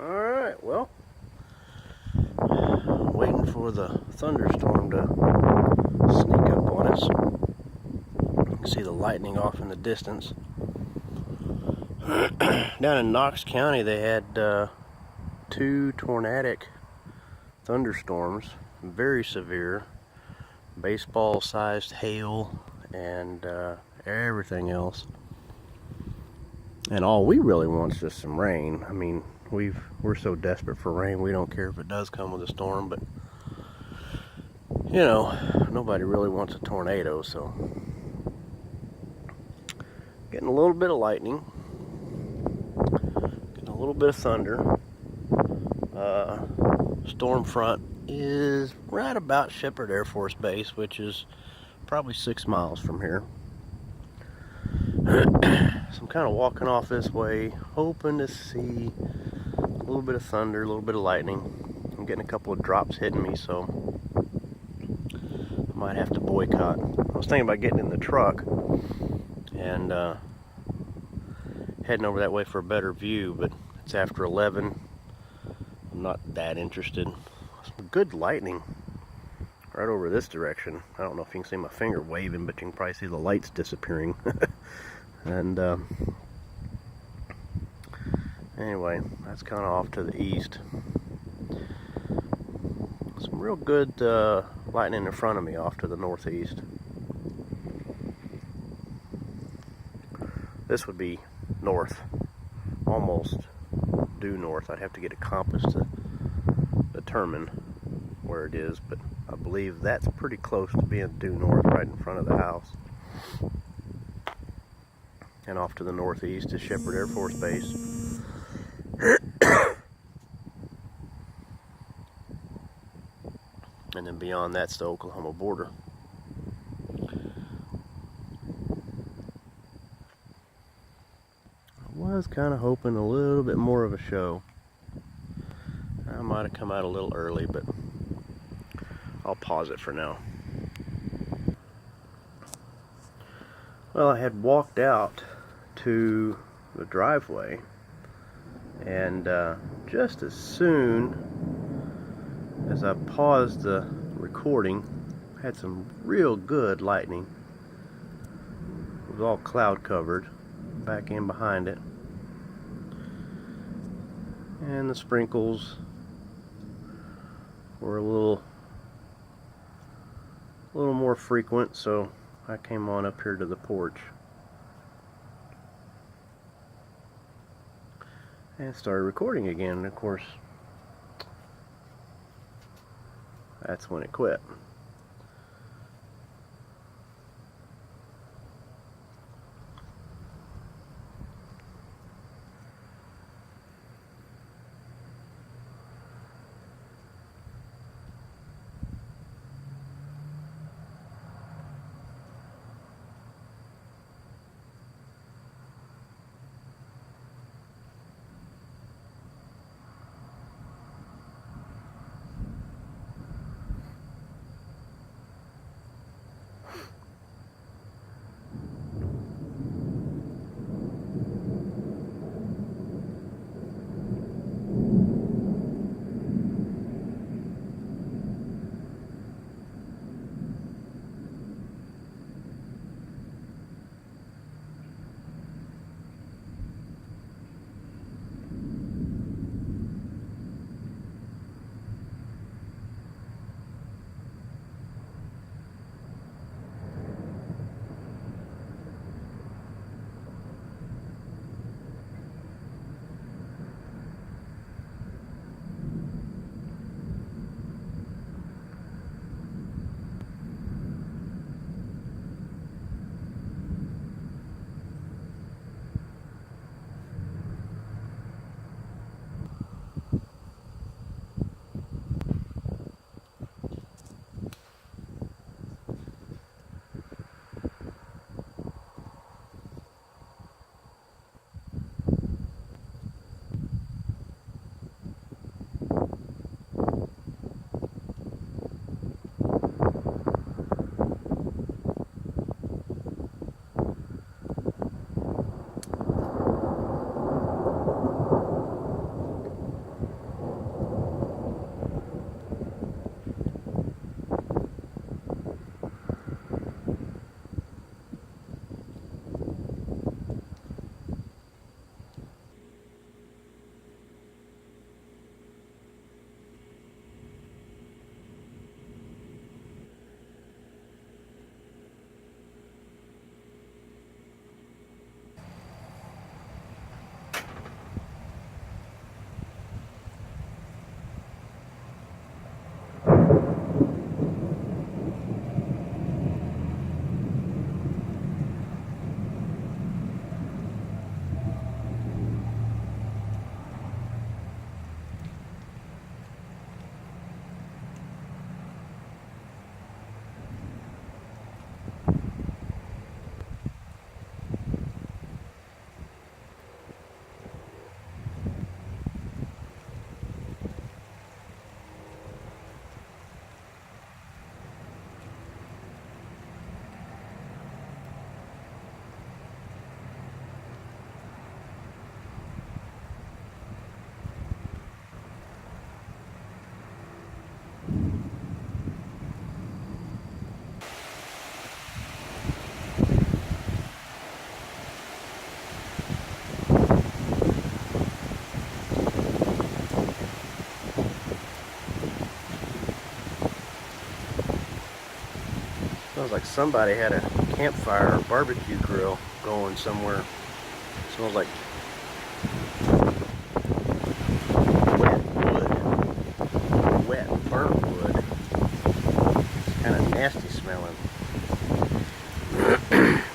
Alright, well, waiting for the thunderstorm to sneak up on us. You can see the lightning off in the distance. Down in Knox County, they had 2 tornadic thunderstorms, very severe, baseball-sized hail and everything else. And all we really want is just some rain. I mean, we're so desperate for rain, we don't care if it does come with a storm, but you know, nobody really wants a tornado, so getting a little bit of lightning, getting a little bit of thunder. Storm front is right about Sheppard Air Force Base, which is probably 6 miles from here. So I'm kind of walking off this way, hoping to see a little bit of thunder, a little bit of lightning. I'm getting a couple of drops hitting me, so I might have to boycott. I was thinking about getting in the truck and heading over that way for a better view, but it's after 11. I'm not that interested. Some good lightning right over this direction. I don't know if you can see my finger waving, but you can probably see the lights disappearing. And anyway, that's kind of off to the east. Some real good lightning in front of me off to the northeast. This would be north, almost due north. I'd have to get a compass to determine where it is, but I believe that's pretty close to being due north, right in front of the house. And off to the northeast is Sheppard Air Force Base. And then beyond that's the Oklahoma border. I was kind of hoping a little bit more of a show. I might have come out a little early, but I'll pause it for now. Well, I had walked out to the driveway, and just as soon as I paused the recording, I had some real good lightning. It was all cloud covered back in behind it, and the sprinkles were a little more frequent, so I came on up here to the porch and started recording again. And of course, that's when it quit. Sounds like somebody had a campfire or barbecue grill going somewhere. Smells like wet wood. Wet, burnt wood. It's kind of nasty smelling.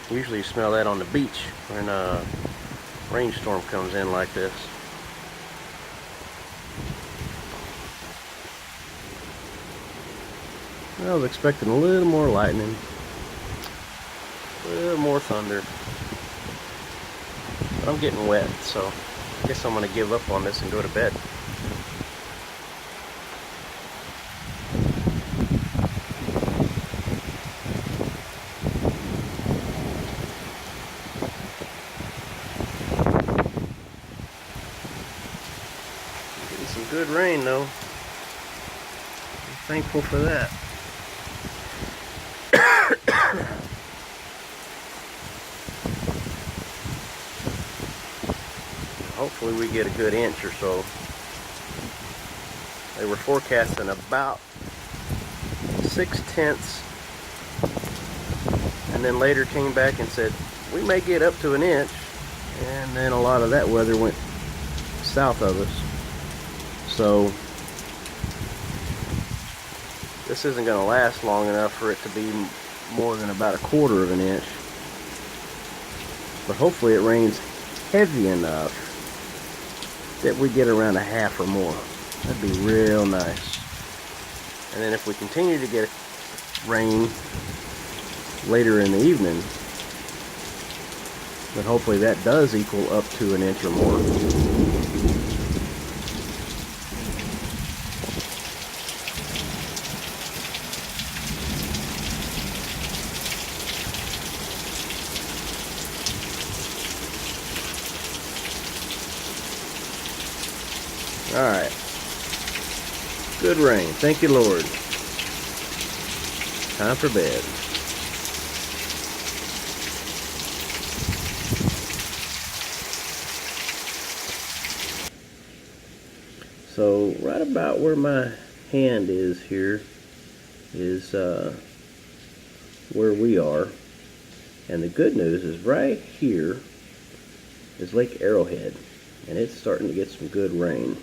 Usually you smell that on the beach when a rainstorm comes in like this. I was expecting a little more lightning, a little more thunder, but I'm getting wet, so I guess I'm going to give up on this and go to bed. Getting some good rain though. I'm thankful for that. Hopefully we get a good inch or so. They were forecasting about 6/10, and then later came back and said we may get up to an inch, and then a lot of that weather went south of us. So this isn't going to last long enough for it to be more than about 1/4 of an inch. But hopefully it rains heavy enough that we get around 1/2 or more. That'd be real nice. And then if we continue to get rain later in the evening, then hopefully that does equal up to an inch or more. Alright. Good rain. Thank you, Lord. Time for bed. So, right about where my hand is here is where we are. And the good news is right here is Lake Arrowhead. And it's starting to get some good rain.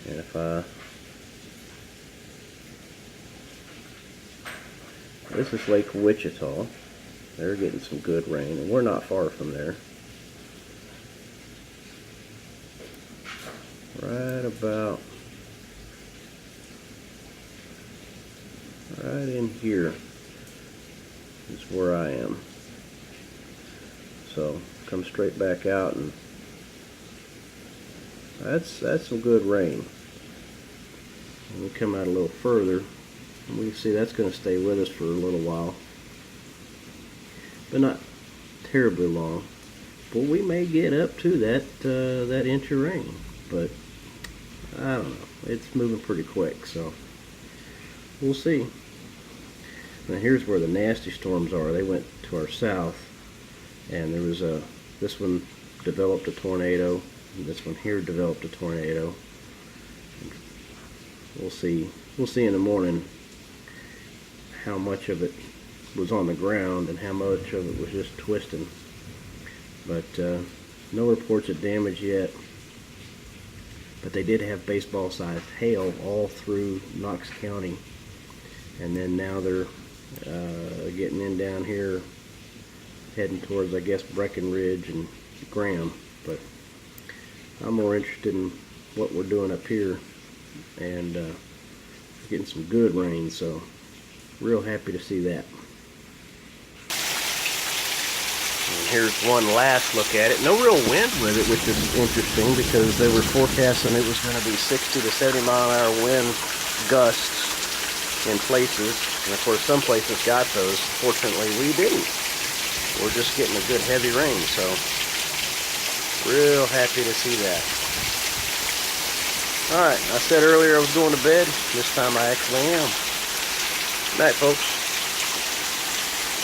And if this is Lake Wichita, they're getting some good rain, and we're not far from there. Right about right in here is where I am. So come straight back out, and that's some good rain. And we come out a little further, and we can see that's going to stay with us for a little while, but not terribly long. But we may get up to that inch of rain, but I don't know. It's moving pretty quick, so we'll see. Now here's where the nasty storms are. They went to our south, and there was this one developed a tornado. This one here developed a tornado. We'll see in the morning how much of it was on the ground and how much of it was just twisting. But no reports of damage yet. But they did have baseball-sized hail all through Knox County. And then now they're getting in down here, heading towards, I guess, Breckenridge and Graham. But I'm more interested in what we're doing up here, and getting some good rain, so real happy to see that. And here's one last look at it. No real wind with it, which is interesting because they were forecasting it was going to be 60 to 70 mile an hour wind gusts in places, and of course some places got those. Fortunately we didn't. We're just getting a good heavy rain, so real happy to see that. Alright, I said earlier I was going to bed. This time I actually am. Good night, folks.